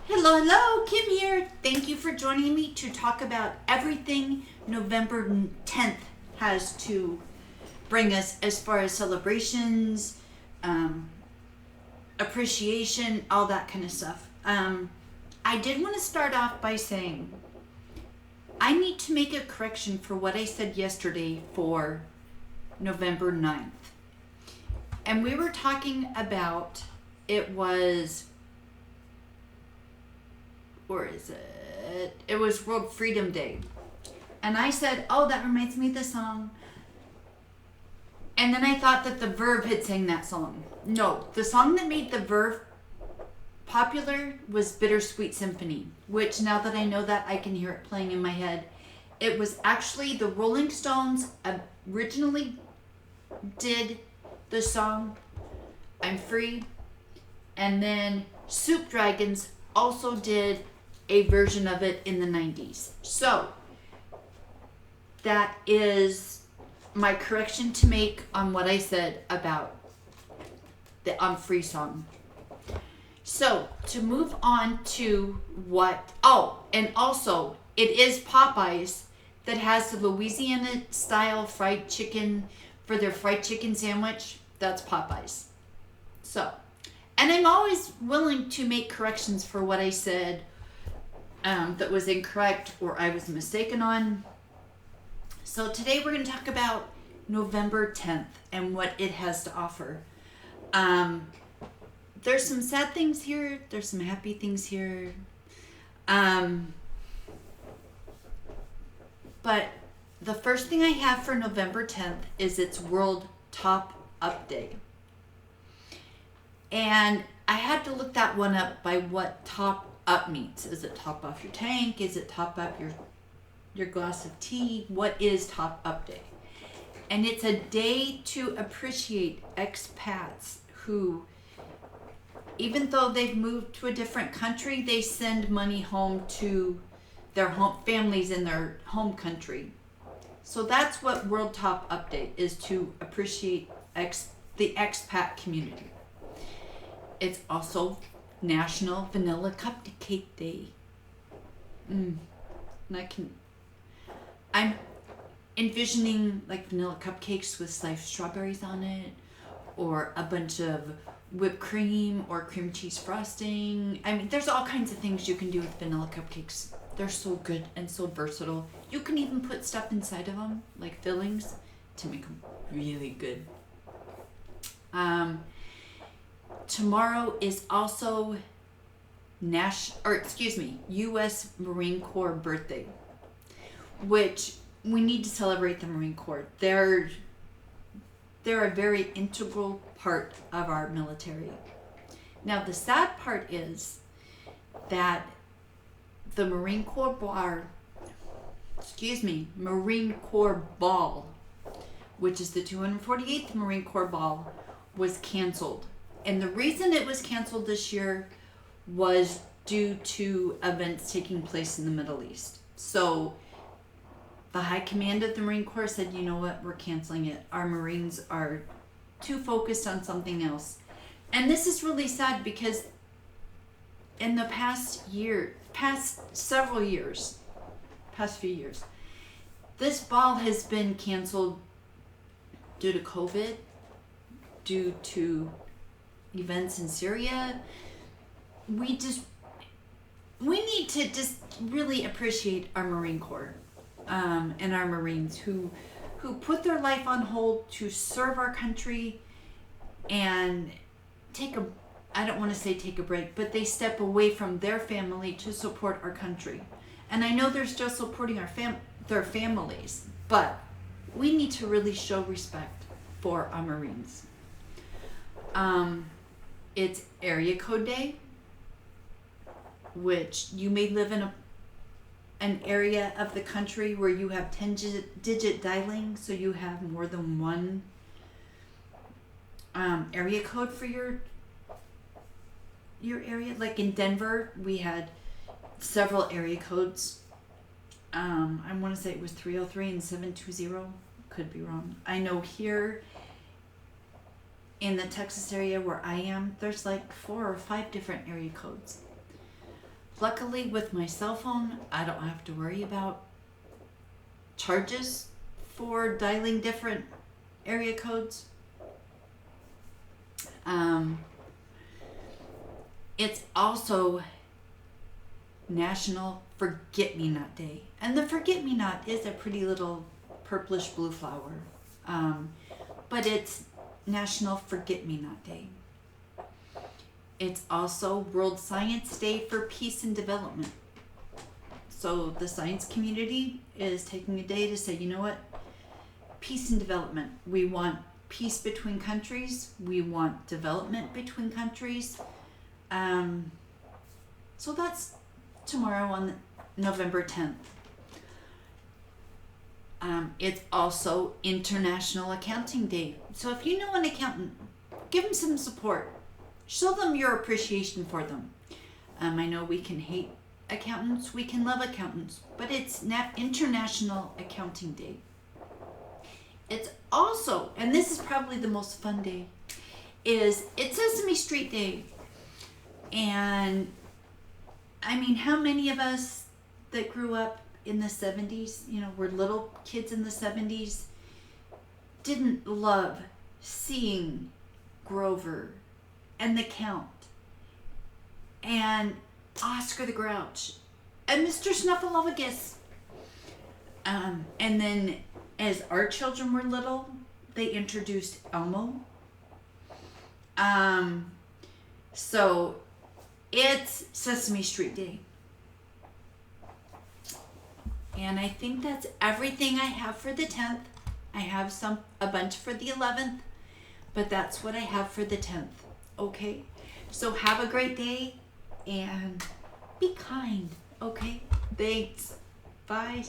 Hello, hello, Kim here. Thank you for joining me to talk about everything November 10th has to bring us as far as celebrations, um, appreciation, all that kind of stuff. I did want to start off by saying I need to make a correction for what I said yesterday for November 9th. And we were talking about it was or is it? It was World Freedom Day. And I said, oh, that reminds me of the song. And then I thought that the Verve had sang that song. No, the song that made the Verve popular was Bittersweet Symphony, which now that I know that, I can hear it playing in my head. It was actually the Rolling Stones originally did the song I'm Free. And then Soup Dragons also did a version of it in the 90s. So that is my correction to make on what I said about the I'm Free song. So to move on to and also it is Popeyes that has the Louisiana style fried chicken for their fried chicken sandwich. That's Popeyes. So, and I'm always willing to make corrections for what I said that was incorrect or I was mistaken on. So today we're going to talk about November 10th and what it has to offer. There's some sad things here. There's some happy things here. But the first thing I have for November 10th is it's World Top Up Day. And I had to look that one up by what top up means. Is it top off your tank? Is it top up your glass of tea? What is Top Up Day? And it's a day to appreciate expats who, even though they've moved to a different country, they send money home to their home families in their home country. So that's what World Top Up Day is, to appreciate the expat community. It's also National Vanilla Cupcake Day. And I'm envisioning like vanilla cupcakes with sliced strawberries on it, or a bunch of whipped cream or cream cheese frosting. I mean, there's all kinds of things you can do with vanilla cupcakes. They're so good and so versatile. You can even put stuff inside of them, like fillings, to make them really good. Tomorrow is also U.S. Marine Corps birthday, which we need to celebrate the Marine Corps. They're a very integral part of our military. Now, the sad part is that the Marine Corps Ball, which is the 248th Marine Corps Ball, was canceled. And the reason it was canceled this year was due to events taking place in the Middle East. So the High Command of the Marine Corps said, you know what, we're canceling it. Our Marines are too focused on something else. And this is really sad because in the past few years, this ball has been canceled due to COVID, due to events in Syria. We need to just really appreciate our Marine Corps and our Marines who put their life on hold to serve our country and I don't want to say take a break, but they step away from their family to support our country. And I know they're still supporting their families, but we need to really show respect for our Marines. It's Area Code Day, which you may live in an area of the country where you have 10-digit dialing, so you have more than one area code for your area. Like in Denver, we had several area codes. I want to say it was 303 and 720. Could be wrong. I know here in the Texas area where I am, there's like 4 or 5 different area codes. Luckily, with my cell phone, I don't have to worry about charges for dialing different area codes. It's also National Forget-Me-Not Day. And the forget-me-not is a pretty little purplish blue flower. But it's National Forget-Me-Not Day. It's also World Science Day for Peace and Development. So the science community is taking a day to say, you know what? Peace and development. We want peace between countries. We want development between countries. So that's tomorrow on November 10th. It's also International Accounting Day. So if you know an accountant, give them some support. Show them your appreciation for them. I know we can hate accountants, we can love accountants, but it's International Accounting Day. It's also, and this is probably the most fun day, it's Sesame Street Day. And I mean, how many of us that grew up in the 70s, were little kids in the 70s, didn't love seeing Grover and the Count and Oscar the Grouch and Mr. Snuffleupagus. And then as our children were little, they introduced Elmo. So it's Sesame Street Day. And I think that's everything I have for the 10th. I have a bunch for the 11th, but that's what I have for the 10th. Okay? So have a great day and be kind. Okay? Thanks. Bye.